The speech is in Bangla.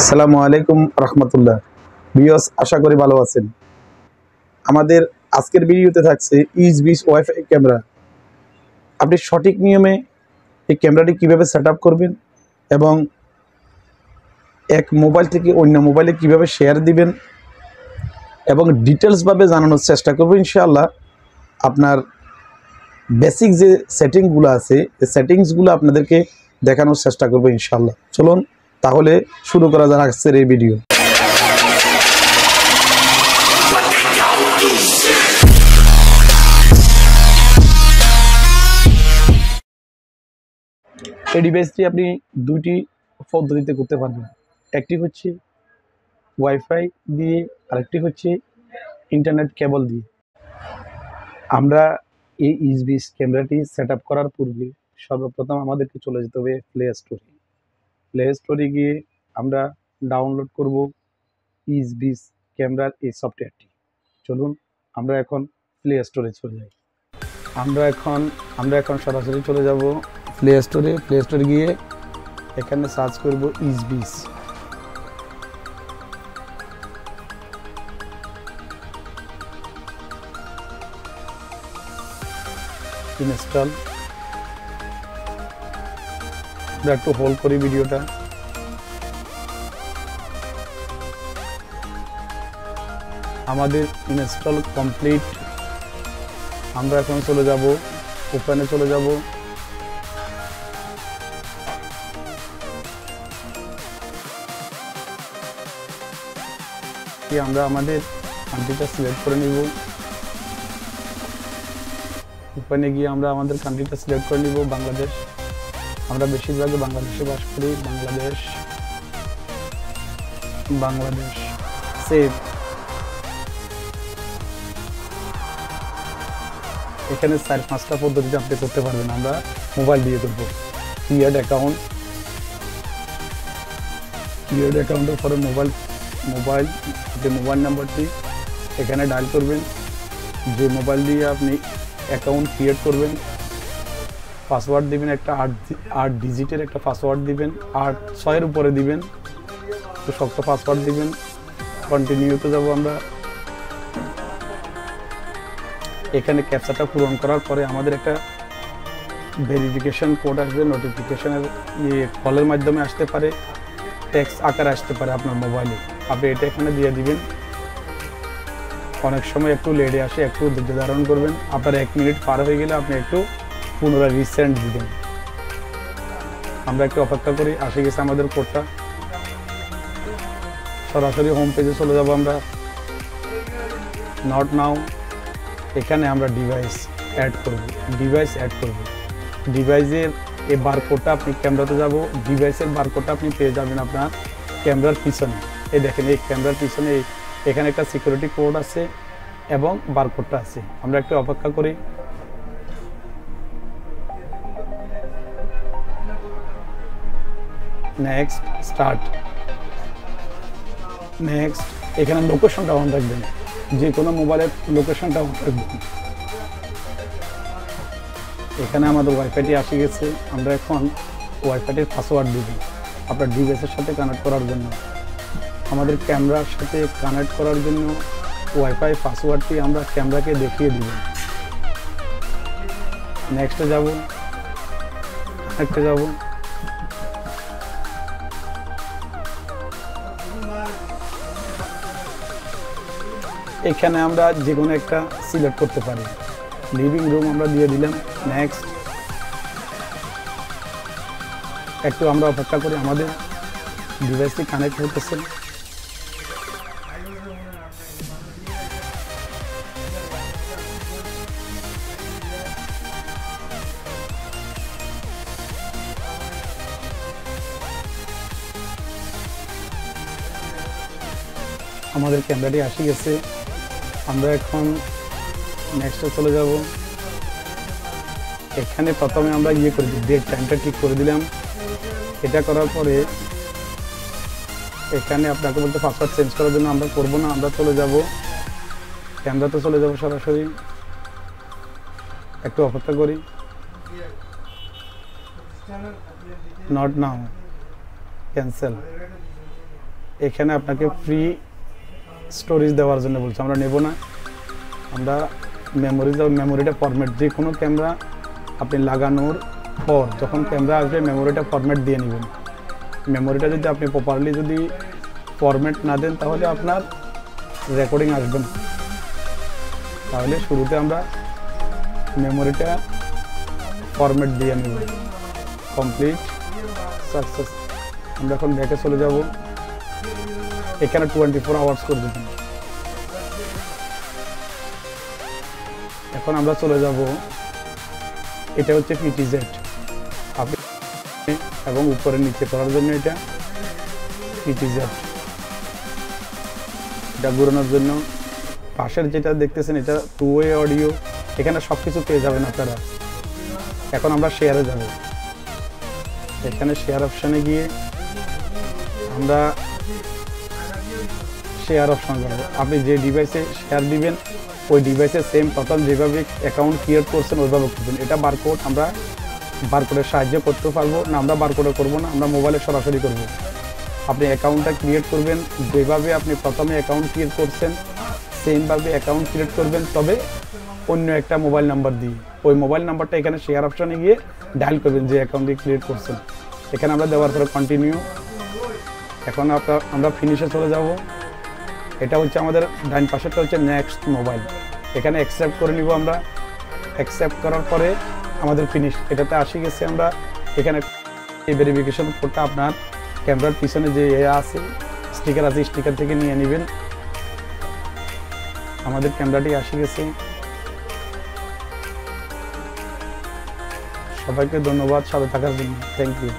আসসালামু আলাইকুম রহমতুল্লাহ। ভিউয়ার্স, আশা করি ভালো আছেন। আমাদের আজকের ভিডিওতে থাকছে ইউএসবি ওয়াইফাই ক্যামেরা। আপনি সঠিক নিয়মে এই ক্যামেরাটি কিভাবে সেটআপ করবেন এবং এক মোবাইল থেকে অন্য মোবাইলে কিভাবে শেয়ার দিবেন এবং ডিটেলসভাবে জানানোর চেষ্টা করব ইনশাআল্লাহ। আপনার বেসিক যে সেটিংসগুলো আছে এই সেটিংসগুলো আপনাদেরকে দেখানোর চেষ্টা করব ইনশাআল্লাহ। চলুন তাহলে শুরু করা যাক আজকের এই ভিডিও। এই ডিভাইসটি আপনি দুইটি পদ্ধতিতে করতে পারবেন। একটি হচ্ছে ওয়াইফাই দিয়ে, আরেকটি হচ্ছে ইন্টারনেট কেবল দিয়ে। আমরা এই ইউএসবি ক্যামেরাটি সেটআপ করার পূর্বে সর্বপ্রথম আমাদেরকে চলে যেতে হবে প্লে স্টোরে গিয়ে আমরা ডাউনলোড করব ইউএসবি ক্যামেরার এই সফটওয়্যারটি। চলুন আমরা এখন প্লে স্টোরে চলে যাই। আমরা এখন সরাসরি চলে যাব প্লে স্টোরে গিয়ে এখানে সার্চ করব ইউএসবি। ইনস্টল। আমরা একটু হোল্ড করি ভিডিওটা। আমাদের ইনস্টল কমপ্লিট। আমরা এখন চলে যাব ওপেনে চলে যাব। আমরা আমাদের কান্ট্রিটা সিলেক্ট করে নিব। ওপেনে গিয়ে আমরা আমাদের কান্ট্রিটা সিলেক্ট করে নিব বাংলাদেশ। আমরা বেশিরভাগই বাংলাদেশে বাস করি। বাংলাদেশ সেভ। এখানে 4-5টা পদ্ধতিতে আপনি করতে পারবেন। আমরা মোবাইল দিয়ে করব। ক্রিয়েট অ্যাকাউন্টের পরে মোবাইল নাম্বারটি এখানে ডায়াল করবেন। যে মোবাইল দিয়ে আপনি অ্যাকাউন্ট ক্রিয়েট করবেন, পাসওয়ার্ড দিবেন, একটা 8 ডিজিটের একটা পাসওয়ার্ড দিবেন, 6-এর উপরে দিবেন, তো শক্ত পাসওয়ার্ড দিবেন। কন্টিনিউতে যাব আমরা। এখানে ক্যাপচাটা পূরণ করার পরে আমাদের একটা ভেরিফিকেশন কোড আসবে। নোটিফিকেশনের কলের মাধ্যমে আসতে পারে, টেক্সট আকারে আসতে পারে আপনার মোবাইলে। আপনি এটা এখানে দিয়ে দিবেন। অনেক সময় একটু লেটে আসে, একটু ধৈর্য ধারণ করবেন। আপনার 1 মিনিট পার হয়ে গেলে আপনি একটু পুনরায় রিসেন্ড দিবেন। আমরা একটু অপেক্ষা করি। আসে গেছে আমাদের কোডটা। সরাসরি হোম পেজে চলে যাব আমরা। Not now. এখানে আমরা ডিভাইস অ্যাড করব। ডিভাইসের এই বারকোডটা আপনি ক্যামেরাতে যাব। ডিভাইসের বারকোডটা আপনি পেয়ে যাবেন আপনার ক্যামেরার পিছনে। এই দেখেন, এই ক্যামেরার পিছনে এখানে একটা সিকিউরিটি কোড আছে এবং বারকোডটা আছে। আমরা একটু অপেক্ষা করি। Next, start. নেক্সট। এখানে লোকেশনটা অন রাখবেন। যে কোনো মোবাইলের লোকেশনটা অন রাখবেন। এখানে আমাদের ওয়াইফাইটি আসে গেছে। আমরা এখন ওয়াইফাইটির পাসওয়ার্ড দিব আপনার ডিভাইসের সাথে কানেক্ট করার জন্য। আমাদের ক্যামেরার সাথে কানেক্ট করার জন্য ওয়াইফাই পাসওয়ার্ডটি আমরা ক্যামেরাকে দেখিয়ে দিব। নেক্সটে যাব, কানেক্টে যাব। এখানে আমরা যে কোনো একটা সিলেক্ট করতে পারি। লিভিং রুম আমরা দিয়ে দিলাম। নেক্সট। একটু আমরা অপেক্ষা করি। আমাদের ডিভাইসটি কানেক্ট হতেছে। আমাদের ক্যামেরাটি আসে গেছে। আমরা এখন নেক্সটে চলে যাব। এখানে প্রথমে আমরা করে ডেট টাইমটা ঠিক করে দিলাম। এটা করার পরে এখানে আপনাকে বলতে পাসওয়ার্ড চেঞ্জ করার জন্য আমরা করব না। আমরা চলে যাব ক্যামেরাতে, চলে যাব সরাসরি। একটু অপেক্ষা করি। not now, cancel. এখানে আপনাকে ফ্রি স্টোরেজ দেওয়ার জন্য বলছি, আমরা নেব না। আমরা মেমোরিটা ফরম্যাট, যে কোনো ক্যামেরা আপনি লাগানোর পর যখন ক্যামেরা আসবে মেমোরিটা ফরম্যাট দিয়ে নেবেন। মেমোরিটা যদি আপনি প্রপারলি যদি ফরম্যাট না দেন তাহলে আপনার রেকর্ডিং আসবে না। তাহলে শুরুতে আমরা মেমোরিটা ফরম্যাট দিয়ে নেব। Complete, success. আমরা এখন ব্যাকে চলে যাব। এখানে 24 আওয়ার্স করে দেবেন। এখন আমরা চলে যাব, এটা হচ্ছে পিটিজেড আপনি এবং উপরে নিচে করার জন্য এটা পিটিজেড, এটা ঘোরানোর জন্য। পাশের যেটা দেখতেছেন এটা 2-way অডিও, এখানে সব কিছু পেয়ে যাবেন আপনারা। এখন আমরা শেয়ারে যাব। এখানে শেয়ার অপশানে গিয়ে আমরা শেয়ার অপশান যাব। আপনি যে ডিভাইসে শেয়ার দিবেন ওই ডিভাইসে সেম প্রথম যেভাবে অ্যাকাউন্ট ক্রিয়েট করছেন ওইভাবে করবেন। এটা বারকোড, আমরা বারকোডের সাহায্যে করতে পারবো না, আমরা বারকোডে করবো না, আমরা মোবাইলে সরাসরি করব। আপনি অ্যাকাউন্টটা ক্রিয়েট করবেন যেভাবে আপনি প্রথমে অ্যাকাউন্ট ক্রিয়েট করছেন সেমভাবে অ্যাকাউন্ট ক্রিয়েট করবেন, তবে অন্য একটা মোবাইল নাম্বার দিয়ে। ওই মোবাইল নাম্বারটা এখানে শেয়ার অপশানে গিয়ে ডায়াল করবেন যে অ্যাকাউন্ট দিয়ে ক্রিয়েট করছেন। এখানে আমরা দেওয়ার পরে কন্টিনিউ। এখন আমরা ফিনিশে চলে যাব। এটা হচ্ছে আমাদের ডাইন পাশেরটা হচ্ছে নেক্সট মোবাইল, এখানে অ্যাকসেপ্ট করে নিব। আমরা অ্যাকসেপ্ট করার পরে আমাদের ফিনিশ, এটাতে আসি গেছে। আমরা এখানে এই ভেরিফিকেশন কোডটা আপনার ক্যামেরার পিছনে যে আছে স্টিকার আছে, স্টিকার থেকে নিয়ে নেবেন। আমাদের ক্যামেরাটি আসি গেছে। সবাইকে ধন্যবাদ সাথে থাকার জন্য। Thank you.